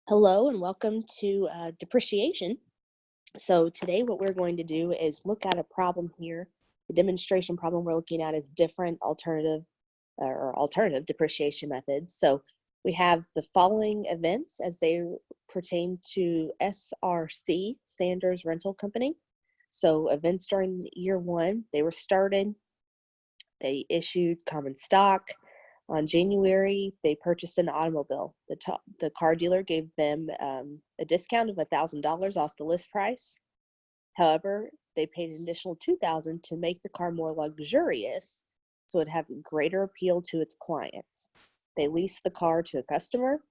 Hello and welcome to depreciation. So today what we're going to do is look at a problem here. The demonstration problem we're looking at is different alternative depreciation methods. So we have the following events as they pertain to SRC, Sanders Rental Company. So events during year one, they were started, they issued common stock. On January, they purchased an automobile. The car dealer gave them a discount of $1,000 off the list price. However, they paid an additional $2,000 to make the car more luxurious so it'd have greater appeal to its clients. They leased the car to a customer,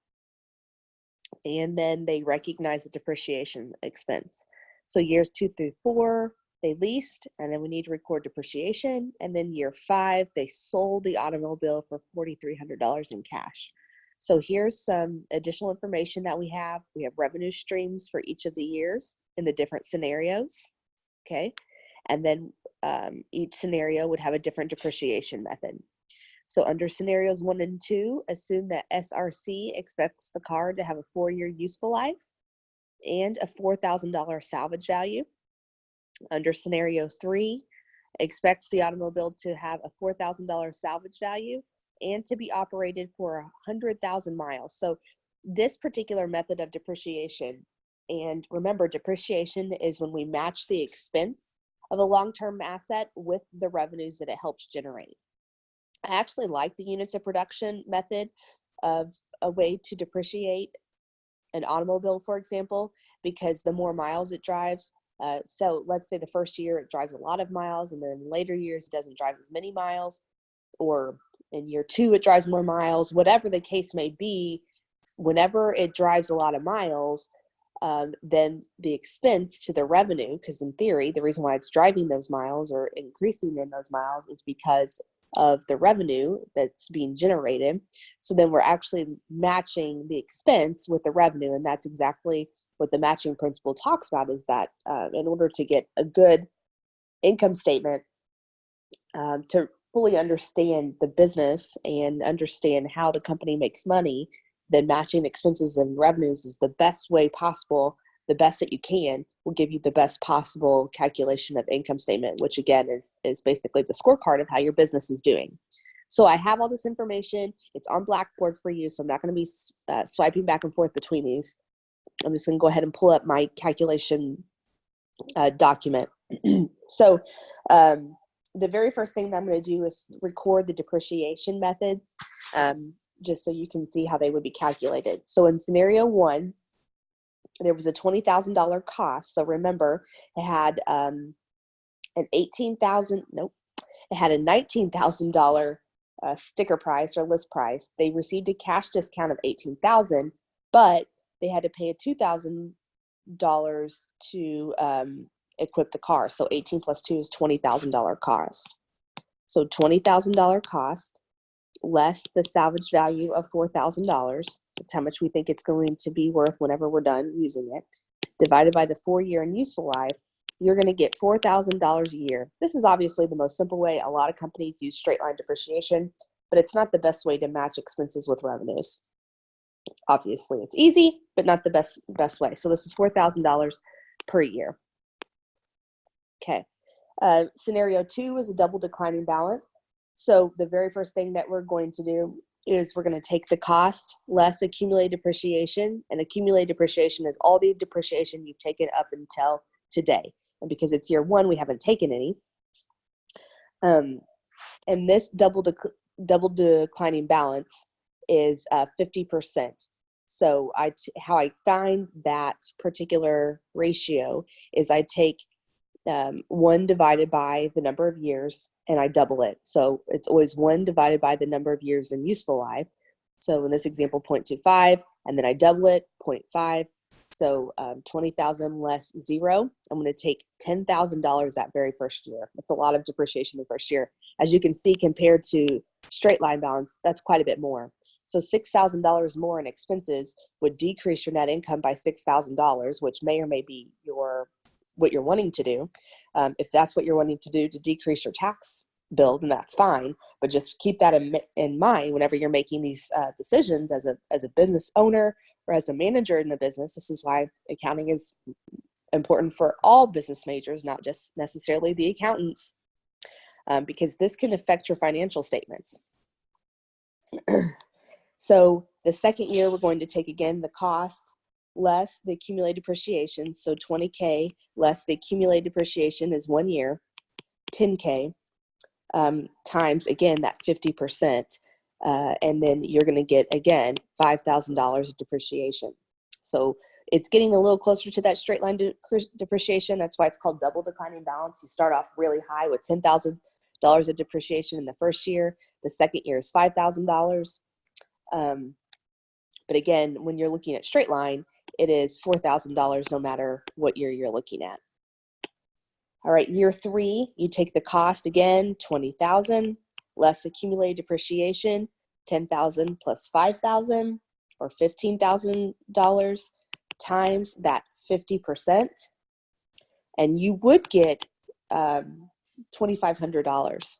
and then they recognized the depreciation expense. So years 2 through 4, they leased, and then we need to record depreciation. And then year 5, they sold the automobile for $4,300 in cash. So here's some additional information that we have. We have revenue streams for each of the years in the different scenarios, okay? And then each scenario would have a different depreciation method. So under scenarios 1 and 2, assume that SRC expects the car to have a 4-year useful life and a $4,000 salvage value. Under scenario 3, expects the automobile to have a $4,000 salvage value and to be operated for 100,000 miles. So this particular method of depreciation, and remember, depreciation is when we match the expense of a long-term asset with the revenues that it helps generate. I actually like the units of production method of a way to depreciate an automobile, for example, because the more miles it drives, so let's say the first year it drives a lot of miles, and then later years it doesn't drive as many miles, or in year 2 it drives more miles, whatever the case may be. Whenever it drives a lot of miles, then the expense to the revenue, because in theory, the reason why it's driving those miles or increasing in those miles is because of the revenue that's being generated. So then we're actually matching the expense with the revenue, and that's exactly what the matching principle talks about, is that in order to get a good income statement, to fully understand the business and understand how the company makes money, then matching expenses and revenues is the best way possible. The best that you can will give you the best possible calculation of income statement, which again is basically the scorecard of how your business is doing. So I have all this information. It's on Blackboard for you, so I'm not going to be swiping back and forth between these. I'm just going to go ahead and pull up my calculation document. So the very first thing that I'm going to do is record the depreciation methods, just so you can see how they would be calculated. So in scenario 1, there was a $20,000 cost. So remember, it had it had a $19,000 sticker price or list price. They received a cash discount of $18,000, but they had to pay a $2,000 to equip the car. So 18 plus 2 is $20,000 cost. So $20,000 cost less the salvage value of $4,000. That's how much we think it's going to be worth whenever we're done using it. Divided by the 4-year and useful life, you're going to get $4,000 a year. This is obviously the most simple way. A lot of companies use straight line depreciation, but it's not the best way to match expenses with revenues. Obviously, it's easy, but not the best way. So this is $4,000 per year. Okay. Scenario 2 is a double declining balance. So the very first thing that we're going to do is we're going to take the cost less accumulated depreciation, and accumulated depreciation is all the depreciation you've taken up until today. And because it's year 1, we haven't taken any. And this double declining balance is 50%. So how I find that particular ratio is I take 1 divided by the number of years, and I double it. So it's always 1 divided by the number of years in useful life. So in this example, 0.25, and then I double it, 0.5. So 20,000 less 0. I'm going to take $10,000 that very first year. That's a lot of depreciation the first year. As you can see, compared to straight line balance, that's quite a bit more. So $6,000 more in expenses would decrease your net income by $6,000, which may or may be what you're wanting to do. If that's what you're wanting to do to decrease your tax bill, then that's fine. But just keep that in mind whenever you're making these decisions as a business owner or as a manager in the business, this is why accounting is important for all business majors, not just necessarily the accountants, because this can affect your financial statements. So the second year, we're going to take, again, the cost less the accumulated depreciation. So $20K less the accumulated depreciation is 1 year, $10K times, again, that 50%. And then you're going to get, again, $5,000 of depreciation. So it's getting a little closer to that straight line depreciation. That's why it's called double declining balance. You start off really high with $10,000 of depreciation in the first year. The second year is $5,000. But again, when you're looking at straight line, it is $4,000 no matter what year you're looking at. All right, year 3, you take the cost again, $20,000 less accumulated depreciation, $10,000 plus $5,000 or $15,000 times that 50%, and you would get $2,500.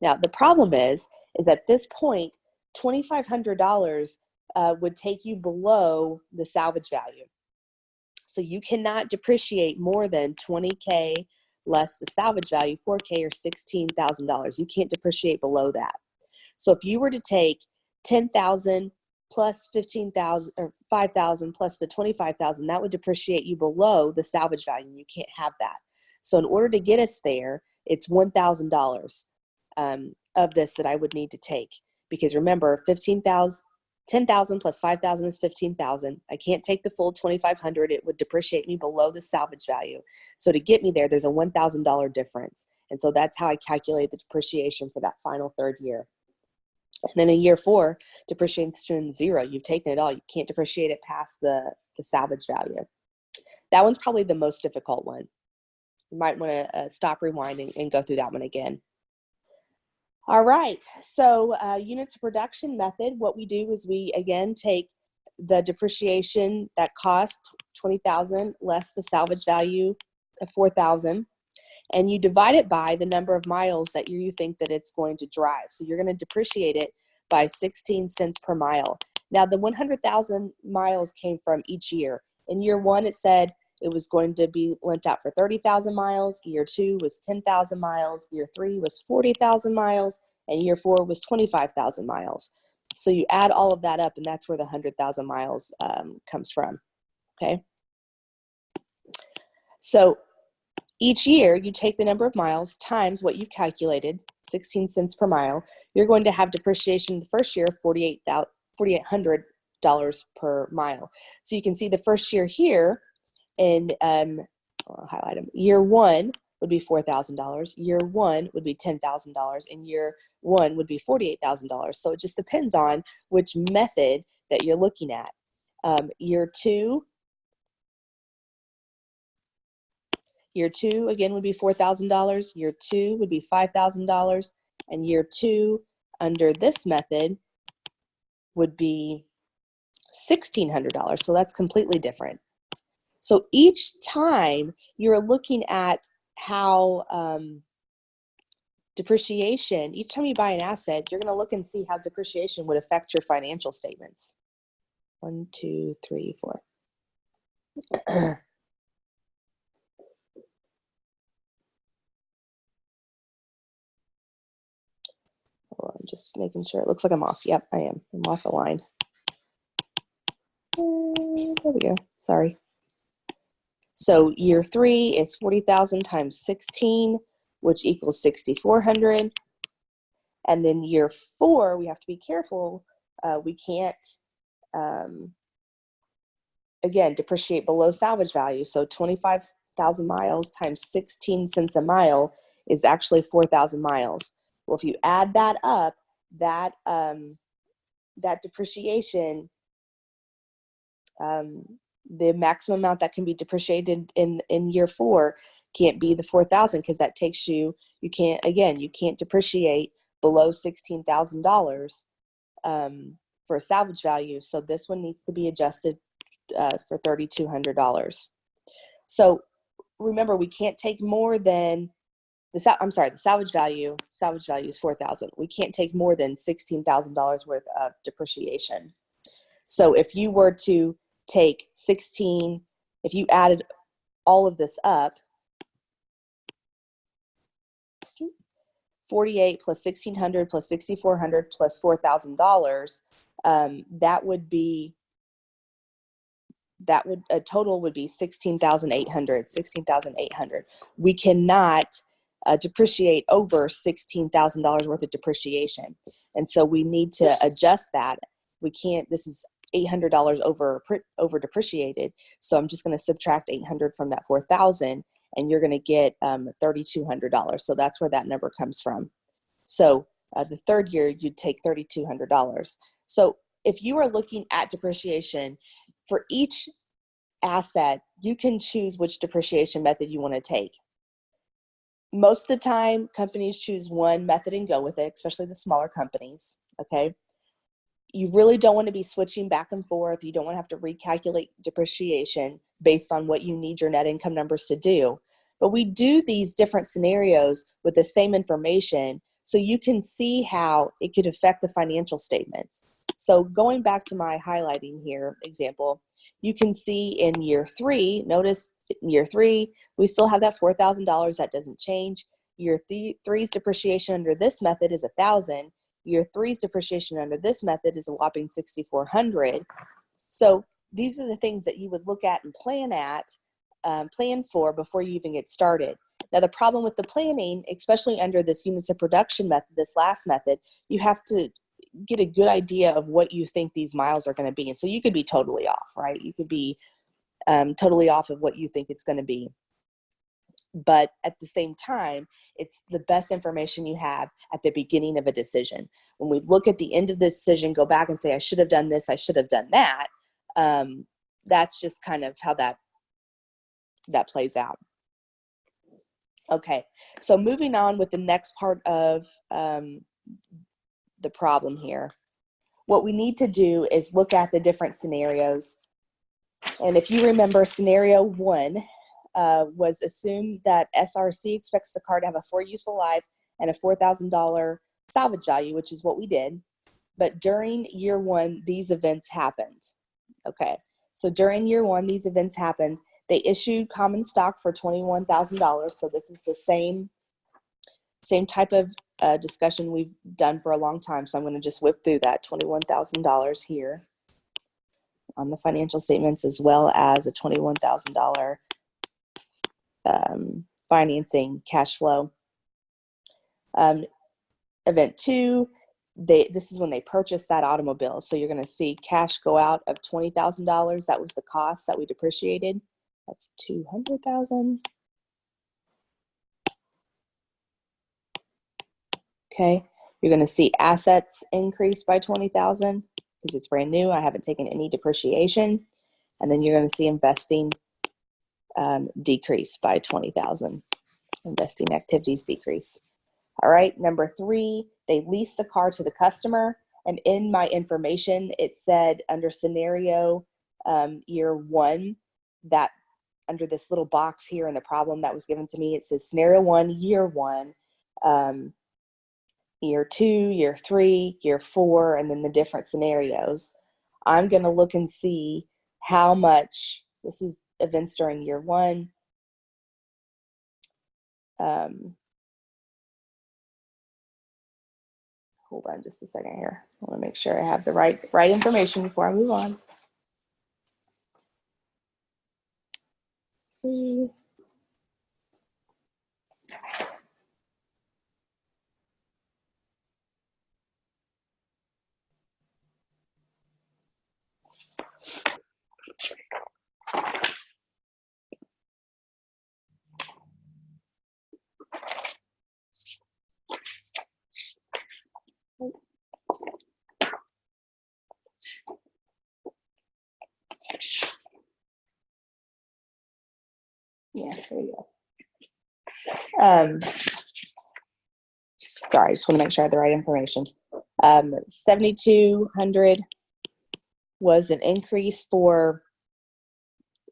Now the problem is at this point, $2,500 would take you below the salvage value. So you cannot depreciate more than $20K less the salvage value, $4K or $16,000. You can't depreciate below that. So if you were to take $10,000 plus $15,000 or $5,000 plus the $25,000, that would depreciate you below the salvage value. You can't have that. So in order to get us there, it's $1,000 of this that I would need to take, because remember, $10,000 plus $5,000 is $15,000. I can't take the full $2,500. It would depreciate me below the salvage value. So to get me there, there's a $1,000 difference. And so that's how I calculate the depreciation for that final third year. And then in year 4, depreciation is 0. You've taken it all. You can't depreciate it past the salvage value. That one's probably the most difficult one. You might want to stop rewinding and go through that one again. All right, so units of production method, what we do is we, again, take the depreciation that cost $20,000 less the salvage value of $4,000, and you divide it by the number of miles that you think that it's going to drive. So you're going to depreciate it by 16 cents per mile. Now, the 100,000 miles came from each year. In year 1, it said it was going to be lent out for 30,000 miles. Year 2 was 10,000 miles. Year 3 was 40,000 miles. And year 4 was 25,000 miles. So you add all of that up, and that's where the 100,000 miles comes from, okay? So each year, you take the number of miles times what you've calculated, 16 cents per mile. You're going to have depreciation the first year, $4,800 per mile. So you can see the first year here, and I'll highlight them. Year 1 would be $4,000. Year 1 would be $10,000, and year 1 would be $48,000. So it just depends on which method that you're looking at. Year 2 again would be $4,000. Year 2 would be $5,000, and year 2 under this method would be $1,600. So that's completely different. So each time you're looking at how depreciation, each time you buy an asset, you're going to look and see how depreciation would affect your financial statements. 1, 2, 3, 4. Oh, I'm just making sure. It looks like I'm off. Yep, I am. I'm off the line. There we go. Sorry. So year 3 is 40,000 times 16, which equals 6,400. And then year 4, we have to be careful. We can't, again, depreciate below salvage value. So 25,000 miles times 16 cents a mile is actually 4,000 miles. Well, if you add that up, that depreciation, the maximum amount that can be depreciated in year 4 can't be the 4,000, because that takes you can't depreciate below $16,000 for a salvage value. So this one needs to be adjusted for $3,200. So remember, we can't take more than the salvage value is 4,000. We can't take more than $16,000 worth of depreciation. So if you were to take 16, if you added all of this up, 48 plus 1,600 plus 6,400 plus $4,000, a total would be 16,800. We cannot depreciate over $16,000 worth of depreciation. And so we need to adjust that. We can't, this is $800 over depreciated. So I'm just going to subtract 800 from that 4,000, and you're going to get $3,200. So that's where that number comes from. So the third year, you'd take $3,200. So if you are looking at depreciation for each asset, you can choose which depreciation method you want to take. Most of the time, companies choose one method and go with it, especially the smaller companies, okay? You really don't want to be switching back and forth. You don't want to have to recalculate depreciation based on what you need your net income numbers to do. But we do these different scenarios with the same information so you can see how it could affect the financial statements. So going back to my highlighting here example, you can see in year 3, notice in year 3, we still have that $4,000. That doesn't change. Year 3's depreciation under this method is $1,000. Year 3's depreciation under this method is a whopping $6,400. So these are the things that you would look at and plan for before you even get started. Now, the problem with the planning, especially under this units of production method, this last method, you have to get a good idea of what you think these miles are going to be. And so you could be totally off, right? You could be totally off of what you think it's going to be. But at the same time, it's the best information you have at the beginning of a decision. When we look at the end of this decision, go back and say, I should have done this, I should have done that. That's just kind of how that plays out. Okay, so moving on with the next part of the problem here. What we need to do is look at the different scenarios. And if you remember, scenario 1 was assumed that SRC expects the car to have a 4 useful life and a $4,000 salvage value, which is what we did. But during year 1, these events happened. Okay, so during year 1, these events happened. They issued common stock for $21,000. So this is the same type of discussion we've done for a long time. So I'm going to just whip through that $21,000 here on the financial statements, as well as a $21,000 financing cash flow. Event 2, this is when they purchased that automobile. So you're going to see cash go out of $20,000. That was the cost that we depreciated. That's $200,000. Okay, you're going to see assets increase by $20,000 because it's brand new. I haven't taken any depreciation. And then you're going to see investing decrease by $20,000. Investing activities decrease. All right, number 3, they lease the car to the customer. And in my information, it said under scenario year 1, that under this little box here in the problem that was given to me, it says scenario 1, year 1, year 2, year 3, year 4, and then the different scenarios. I'm going to look and see how much, this is events during year 1. Hold on just a second here. I want to make sure I have the right information before I move on. Yeah, there you go. Sorry, I just want to make sure I have the right information. 7,200 was an increase for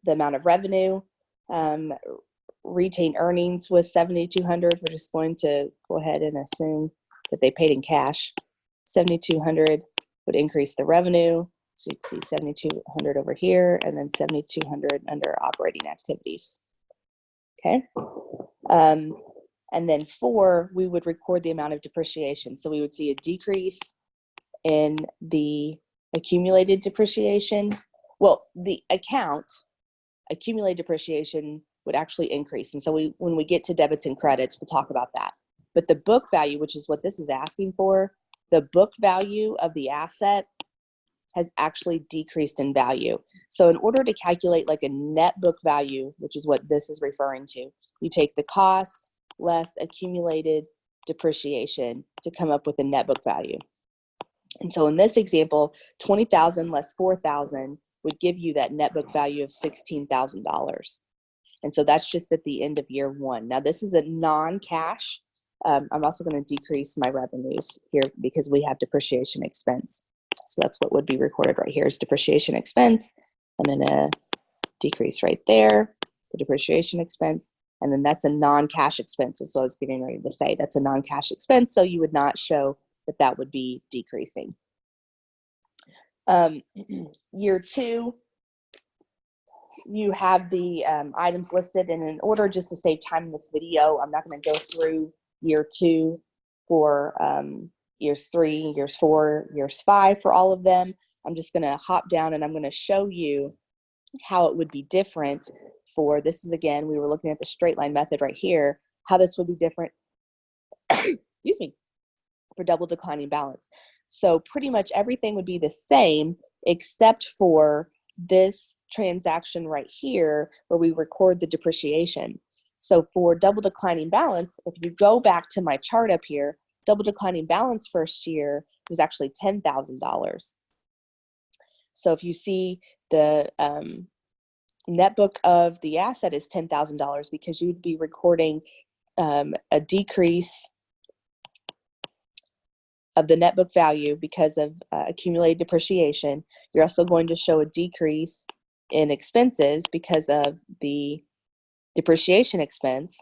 the amount of revenue. Retained earnings was 7,200. We're just going to go ahead and assume that they paid in cash. 7,200 would increase the revenue. So you'd see 7,200 over here, and then 7,200 under operating activities. Okay. And then 4, we would record the amount of depreciation. So we would see a decrease in the accumulated depreciation. Well, the accumulated depreciation would actually increase. And so when we get to debits and credits, we'll talk about that. But the book value, which is what this is asking for, the book value of the asset has actually decreased in value. So in order to calculate like a net book value, which is what this is referring to, you take the cost less accumulated depreciation to come up with a net book value. And so in this example, 20,000 less 4,000 would give you that net book value of $16,000. And so that's just at the end of year 1. Now this is a non-cash. I'm also going to decrease my revenues here because we have depreciation expense. So that's what would be recorded right here is depreciation expense, and then a decrease right there, the depreciation expense, and then that's a non-cash expense. So I was getting ready to say that's a non-cash expense, so you would not show that that would be decreasing. Year 2, you have the items listed, and in order just to save time in this video, I'm not going to go through year 2 for years 3, years 4, years 5 for all of them. I'm just going to hop down and I'm going to show you how it would be different for, this is again, we were looking at the straight line method right here, how this would be different, excuse me, for double declining balance. So pretty much everything would be the same except for this transaction right here where we record the depreciation. So for double declining balance, if you go back to my chart up here, double declining balance first year was actually $10,000. So if you see the net book of the asset is $10,000 because you'd be recording a decrease of the net book value because of accumulated depreciation. You're also going to show a decrease in expenses because of the depreciation expense.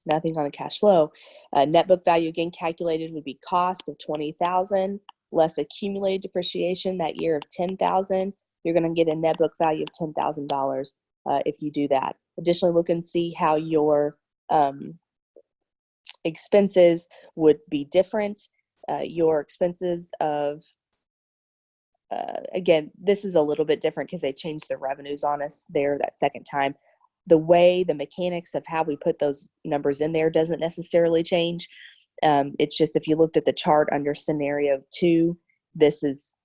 Nothing on the cash flow. Net book value again calculated would be cost of $20,000 less accumulated depreciation that year of $10,000. You're going to get a net book value of $10,000 if you do that. Additionally, look and see how your expenses would be different. Your expenses of, again, this is a little bit different because they changed the revenues on us there that second time. The way, the mechanics of how we put those numbers in there doesn't necessarily change. It's just if you looked at the chart under scenario 2, this is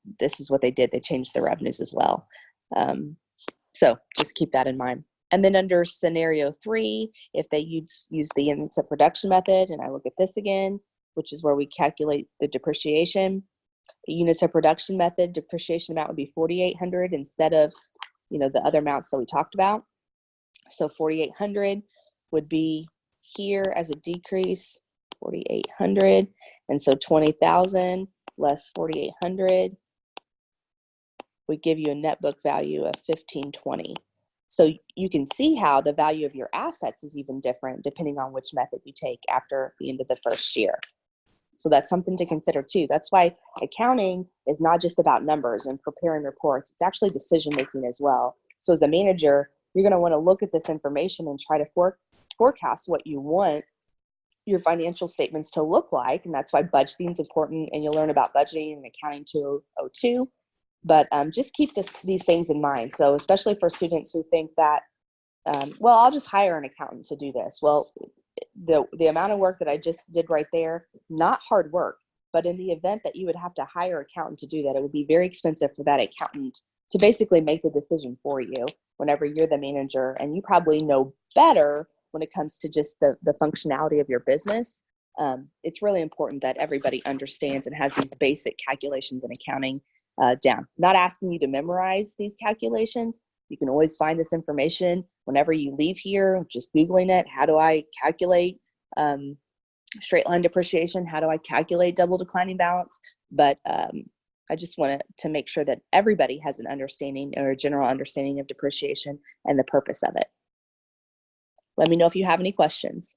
what they did. They changed the revenues as well. So just keep that in mind. And then under scenario 3, if they use the units of production method, and I look at this again, which is where we calculate the depreciation, the units of production method, depreciation amount would be 4,800 instead of, the other amounts that we talked about. So 4,800 would be here as a decrease, 4,800. And so 20,000 less 4,800 would give you a net book value of 1,520. So you can see how the value of your assets is even different depending on which method you take after the end of the first year. So that's something to consider too. That's why accounting is not just about numbers and preparing reports. It's actually decision making as well. So as a manager, you're going to want to look at this information and try to forecast what you want your financial statements to look like. And that's why budgeting is important. And you'll learn about budgeting and accounting 202. But just keep these things in mind. So especially for students who think that, well, I'll just hire an accountant to do this. Well, the amount of work that I just did right there, not hard work, but in the event that you would have to hire an accountant to do that, it would be very expensive for that accountant to basically make the decision for you whenever you're the manager. And you probably know better when it comes to just the functionality of your business. It's really important that everybody understands and has these basic calculations in accounting down. Not asking you to memorize these calculations. You can always find this information whenever you leave here, just Googling it. How do I calculate straight line depreciation? How do I calculate double declining balance? But I just wanted to make sure that everybody has an understanding or a general understanding of depreciation and the purpose of it. Let me know if you have any questions.